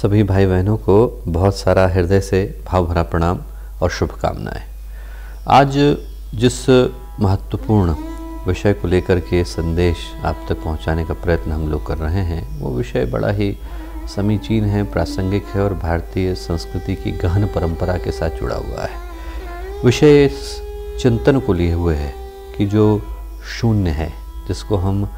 सभी भाई बहनों को बहुत सारा हृदय से भाव भरा प्रणाम और शुभकामनाएं। आज जिस महत्वपूर्ण विषय को लेकर के संदेश आप तक पहुंचाने का प्रयत्न हम लोग कर रहे हैं, वो विषय बड़ा ही समीचीन है, प्रासंगिक है और भारतीय संस्कृति की गहन परंपरा के साथ जुड़ा हुआ है। विषय इस चिंतन को लिए हुए है कि जो शून्य है, जिसको हम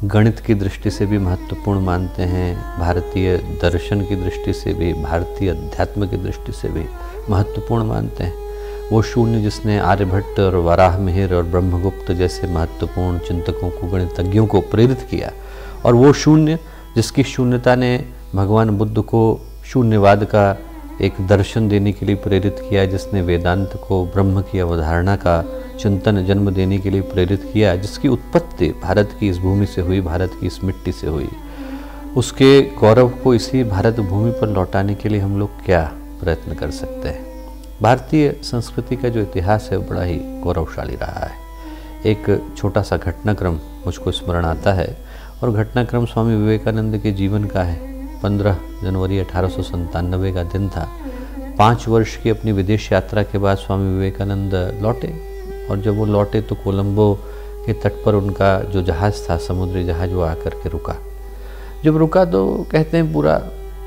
गणित की दृष्टि से भी महत्वपूर्ण मानते हैं, भारतीय दर्शन की दृष्टि से भी, भारतीय अध्यात्म की दृष्टि से भी महत्वपूर्ण मानते हैं, वो शून्य जिसने आर्यभट्ट और वराह मिहिर और ब्रह्मगुप्त जैसे महत्वपूर्ण चिंतकों को, गणितज्ञों को प्रेरित किया, और वो शून्य जिसकी शून्यता ने भगवान बुद्ध को शून्यवाद का एक दर्शन देने के लिए प्रेरित किया, जिसने वेदांत को ब्रह्म की अवधारणा का चिंतन जन्म देने के लिए प्रेरित किया, जिसकी उत्पत्ति भारत की इस भूमि से हुई, भारत की इस मिट्टी से हुई, उसके गौरव को इसी भारत भूमि पर लौटाने के लिए हम लोग क्या प्रयत्न कर सकते हैं। भारतीय संस्कृति का जो इतिहास है वो बड़ा ही गौरवशाली रहा है। एक छोटा सा घटनाक्रम मुझको स्मरण आता है, और घटनाक्रम स्वामी विवेकानंद के जीवन का है। 15 जनवरी 1897 का दिन था। 5 वर्ष की अपनी विदेश यात्रा के बाद स्वामी विवेकानंद लौटे, और जब वो लौटे तो कोलंबो के तट पर उनका जो जहाज़ था, समुद्री जहाज़, वो आकर के रुका। जब रुका तो कहते हैं पूरा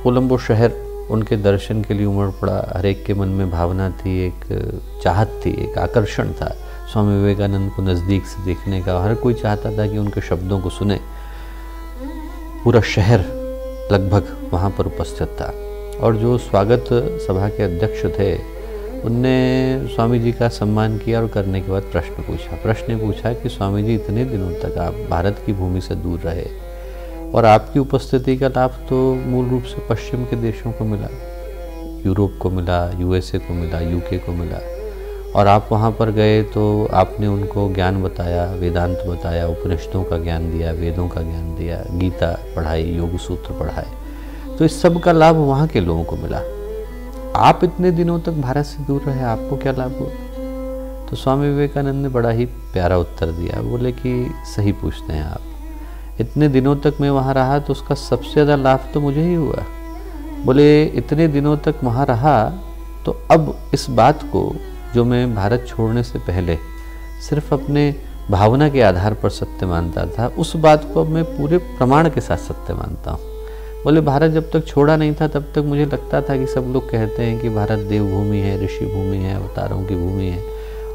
कोलंबो शहर उनके दर्शन के लिए उमड़ पड़ा। हर एक के मन में भावना थी, एक चाहत थी, एक आकर्षण था स्वामी विवेकानंद को नज़दीक से देखने का। हर कोई चाहता था कि उनके शब्दों को सुने। पूरा शहर लगभग वहाँ पर उपस्थित था, और जो स्वागत सभा के अध्यक्ष थे उनने स्वामी जी का सम्मान किया, और करने के बाद प्रश्न पूछा कि स्वामी जी, इतने दिनों तक आप भारत की भूमि से दूर रहे, और आपकी उपस्थिति का लाभ तो मूल रूप से पश्चिम के देशों को मिला, यूरोप को मिला, यूएसए को मिला, यूके को मिला, और आप वहाँ पर गए तो आपने उनको ज्ञान बताया, वेदांत बताया, उपनिषदों का ज्ञान दिया, वेदों का ज्ञान दिया, गीता पढ़ाई, योग सूत्र पढ़ाए, तो इस सब का लाभ वहाँ के लोगों को मिला। आप इतने दिनों तक भारत से दूर रहे, आपको क्या लाभ हुआ? तो स्वामी विवेकानंद ने बड़ा ही प्यारा उत्तर दिया। बोले कि सही पूछते हैं आप, इतने दिनों तक मैं वहाँ रहा तो उसका सबसे ज़्यादा लाभ तो मुझे ही हुआ। बोले इतने दिनों तक वहाँ रहा तो अब इस बात को, जो मैं भारत छोड़ने से पहले सिर्फ अपने भावना के आधार पर सत्य मानता था, उस बात को अब मैं पूरे प्रमाण के साथ सत्य मानता हूँ। बोले भारत जब तक छोड़ा नहीं था तब तक मुझे लगता था कि सब लोग कहते हैं कि भारत देवभूमि है, ऋषि भूमि है, अवतारों की भूमि है,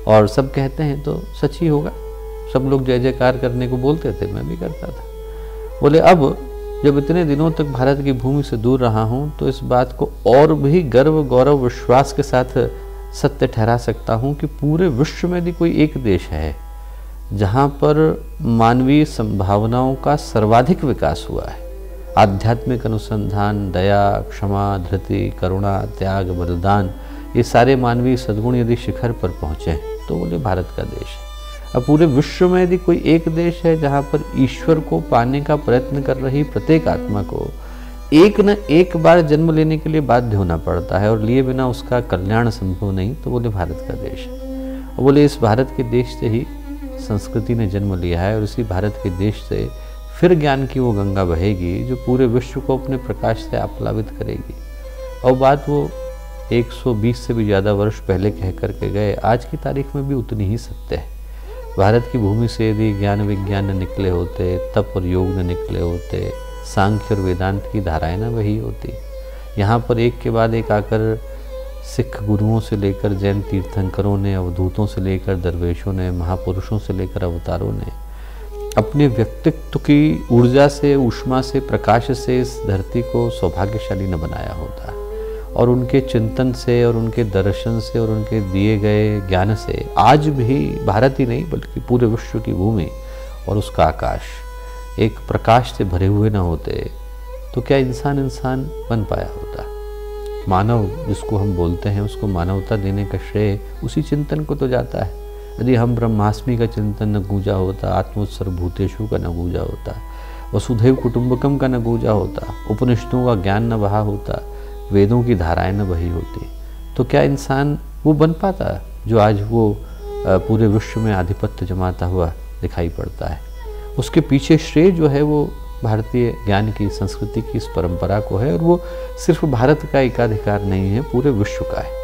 और सब कहते हैं तो सच ही होगा। सब लोग जय जयकार करने को बोलते थे, मैं भी करता था। बोले अब जब इतने दिनों तक भारत की भूमि से दूर रहा हूँ तो इस बात को और भी गर्व, गौरव, विश्वास के साथ सत्य ठहरा सकता हूँ कि पूरे विश्व में यदि कोई एक देश है जहाँ पर मानवीय संभावनाओं का सर्वाधिक विकास हुआ है, आध्यात्मिक अनुसंधान, दया, क्षमा, धृति, करुणा, त्याग, बलिदान, ये सारे मानवीय सद्गुण यदि शिखर पर पहुँचे तो बोले भारत का देश है। अब पूरे विश्व में यदि कोई एक देश है जहाँ पर ईश्वर को पाने का प्रयत्न कर रही प्रत्येक आत्मा को एक न एक बार जन्म लेने के लिए बाध्य होना पड़ता है, और लिए बिना उसका कल्याण संभव नहीं, तो बोले भारत का देश है। और बोले इस भारत के देश से ही संस्कृति ने जन्म लिया है, और इसी भारत के देश से फिर ज्ञान की वो गंगा बहेगी जो पूरे विश्व को अपने प्रकाश से आप्लावित करेगी। और बात वो 120 से भी ज़्यादा वर्ष पहले कह कर के गए, आज की तारीख में भी उतनी ही सत्य है। भारत की भूमि से यदि ज्ञान विज्ञान न निकले होते, तप और योग न निकले होते, सांख्य और वेदांत की धाराएं न वही होती, यहाँ पर एक के बाद एक आकर सिख गुरुओं से लेकर जैन तीर्थंकरों ने, अवधूतों से लेकर दरवेशों ने, महापुरुषों से लेकर अवतारों ने अपने व्यक्तित्व की ऊर्जा से, ऊष्मा से, प्रकाश से इस धरती को सौभाग्यशाली न बनाया होता, और उनके चिंतन से और उनके दर्शन से और उनके दिए गए ज्ञान से आज भी भारत ही नहीं बल्कि पूरे विश्व की भूमि और उसका आकाश एक प्रकाश से भरे हुए न होते तो क्या इंसान बन पाया होता। मानव जिसको हम बोलते हैं उसको मानवता देने का श्रेय उसी चिंतन को तो जाता है। यदि हम ब्रह्मास्मि का चिंतन न गूंजा होता, आत्मोत्सर्ग भूतेषु का न गूंजा होता, वसुधैव कुटुंबकम का न गूंजा होता, उपनिषदों का ज्ञान न बहा होता, वेदों की धाराएं न बही होती, तो क्या इंसान वो बन पाता जो आज वो पूरे विश्व में आधिपत्य जमाता हुआ दिखाई पड़ता है। उसके पीछे श्रेय जो है वो भारतीय ज्ञान की, संस्कृति की इस परंपरा को है, और वो सिर्फ भारत का एकाधिकार नहीं है, पूरे विश्व का है।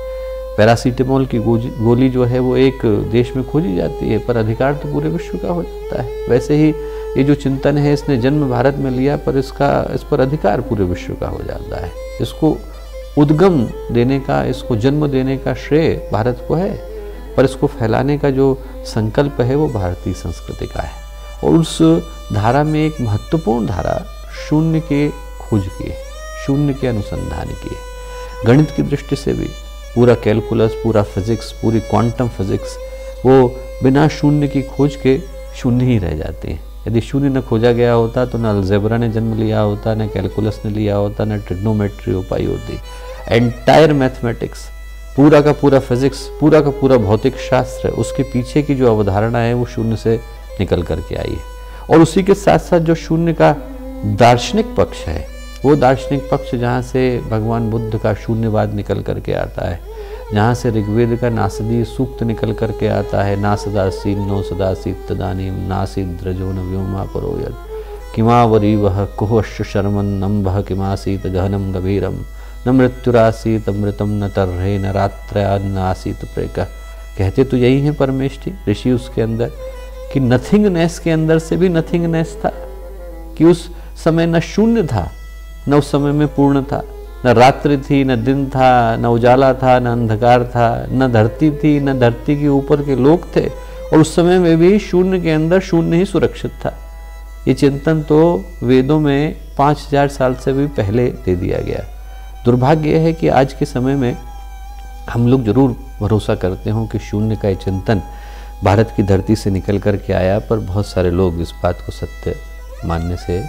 पैरासीटामोल की गोली जो है वो एक देश में खोजी जाती है, पर अधिकार तो पूरे विश्व का हो जाता है। वैसे ही ये जो चिंतन है, इसने जन्म भारत में लिया, पर इस पर अधिकार पूरे विश्व का हो जाता है। इसको उद्गम देने का, इसको जन्म देने का श्रेय भारत को है, पर इसको फैलाने का जो संकल्प है वो भारतीय संस्कृति का है। और उस धारा में एक महत्वपूर्ण धारा शून्य के खोज की है, शून्य के अनुसंधान की है। गणित की दृष्टि से भी पूरा कैलकुलस, पूरा फिजिक्स, पूरी क्वांटम फिजिक्स, वो बिना शून्य की खोज के शून्य ही रह जाते हैं। यदि शून्य न खोजा गया होता तो न अलजेब्रा ने जन्म लिया होता, न कैलकुलस ने लिया होता, न ट्रिग्नोमेट्री हो पाई होती। एंटायर मैथमेटिक्स, पूरा का पूरा फिजिक्स, पूरा का पूरा भौतिक शास्त्र, उसके पीछे की जो अवधारणा है वो शून्य से निकल करके आई है। और उसी के साथ साथ जो शून्य का दार्शनिक पक्ष है, वो दार्शनिक पक्ष जहाँ से भगवान बुद्ध का शून्यवाद निकल करके आता है, जहाँ से ऋग्वेद का नासदी सूक्त निकल करके आता है, ना सदासीन नो सदासीत तदानीम नासीद्रजो न व्योमा परोयत किमावरी वह कुहश्च शर्मन नम्भः किमासीत गहनम गभीरम न मृत्युरासीत अमृतम न तर्हे न रात्रया न आसीत प्रेक। कहते तो यही है परमेष्ठी ऋषि उसके अंदर, कि नथिंगनेस के अंदर से भी नथिंगनेस था, कि उस समय न शून्य था, न उस समय में पूर्ण था, न रात्रि थी, न दिन था, न उजाला था, न अंधकार था, न धरती थी, न धरती के ऊपर के लोग थे, और उस समय में भी शून्य के अंदर शून्य ही सुरक्षित था। ये चिंतन तो वेदों में 5000 साल से भी पहले दे दिया गया। दुर्भाग्य यह है कि आज के समय में हम लोग जरूर भरोसा करते हो कि शून्य का ये चिंतन भारत की धरती से निकल कर के आया, पर बहुत सारे लोग इस बात को सत्य मानने से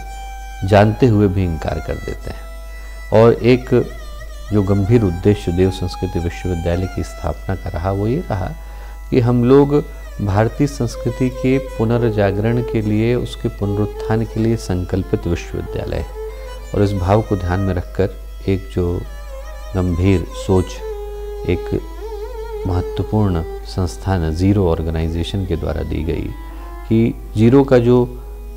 जानते हुए भी इनकार कर देते हैं। और एक जो गंभीर उद्देश्य देव संस्कृति विश्वविद्यालय की स्थापना का रहा, वो ये रहा कि हम लोग भारतीय संस्कृति के पुनर्जागरण के लिए, उसके पुनरुत्थान के लिए संकल्पित विश्वविद्यालय है। और इस भाव को ध्यान में रखकर एक जो गंभीर सोच एक महत्वपूर्ण संस्थान जीरो ऑर्गेनाइजेशन के द्वारा दी गई, कि जीरो का जो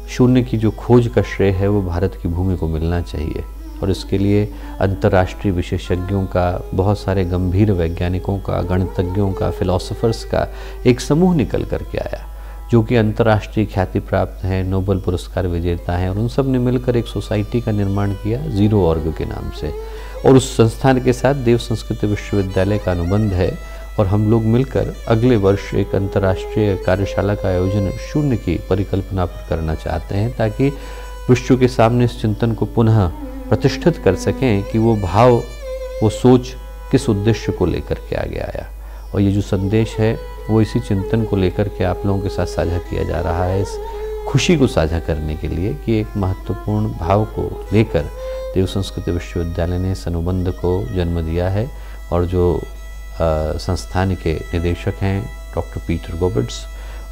शून्य की जो खोज का श्रेय है वो भारत की भूमि को मिलना चाहिए। और इसके लिए अंतर्राष्ट्रीय विशेषज्ञों का, बहुत सारे गंभीर वैज्ञानिकों का, गणितज्ञों का, फिलोसोफर्स का एक समूह निकल करके आया, जो कि अंतर्राष्ट्रीय ख्याति प्राप्त हैं, नोबेल पुरस्कार विजेता हैं, और उन सब ने मिलकर एक सोसाइटी का निर्माण किया जीरो ऑर्ग के नाम से। और उस संस्थान के साथ देव संस्कृति विश्वविद्यालय का अनुबंध है, और हम लोग मिलकर अगले वर्ष एक अंतर्राष्ट्रीय कार्यशाला का आयोजन शून्य की परिकल्पना पर करना चाहते हैं, ताकि विश्व के सामने इस चिंतन को पुनः प्रतिष्ठित कर सकें कि वो भाव, वो सोच किस उद्देश्य को लेकर के आगे आया। और ये जो संदेश है वो इसी चिंतन को लेकर के आप लोगों के साथ साझा किया जा रहा है, इस खुशी को साझा करने के लिए कि एक महत्वपूर्ण भाव को लेकर देव संस्कृति विश्वविद्यालय ने इस अनुबंध को जन्म दिया है। और जो संस्थान के निदेशक हैं डॉक्टर पीटर गोबर्ट्स,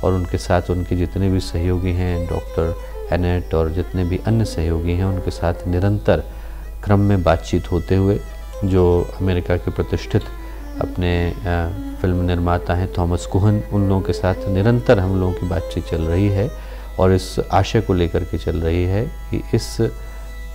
और उनके साथ उनके जितने भी सहयोगी हैं, डॉक्टर एनेट और जितने भी अन्य सहयोगी हैं, उनके साथ निरंतर क्रम में बातचीत होते हुए, जो अमेरिका के प्रतिष्ठित अपने फिल्म निर्माता हैं थॉमस कोहन, उन लोगों के साथ निरंतर हम लोगों की बातचीत चल रही है, और इस आशय को लेकर के चल रही है कि इस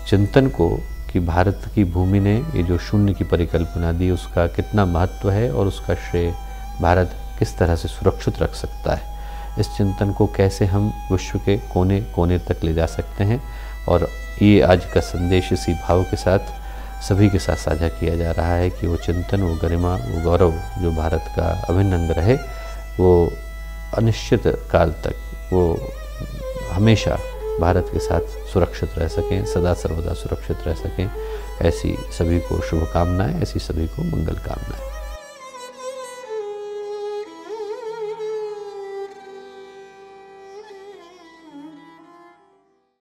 चिंतन को, कि भारत की भूमि ने ये जो शून्य की परिकल्पना दी, उसका कितना महत्व है और उसका श्रेय भारत किस तरह से सुरक्षित रख सकता है, इस चिंतन को कैसे हम विश्व के कोने कोने तक ले जा सकते हैं। और ये आज का संदेश इसी भाव के साथ सभी के साथ साझा किया जा रहा है कि वो चिंतन, वो गरिमा, वो गौरव जो भारत का अभिन्न अंग रहे, वो अनिश्चित काल तक वो हमेशा भारत के साथ सुरक्षित रह सकें, सदा सर्वदा सुरक्षित रह सकें। ऐसी सभी को शुभकामनाएं, ऐसी सभी को मंगल कामनाएं।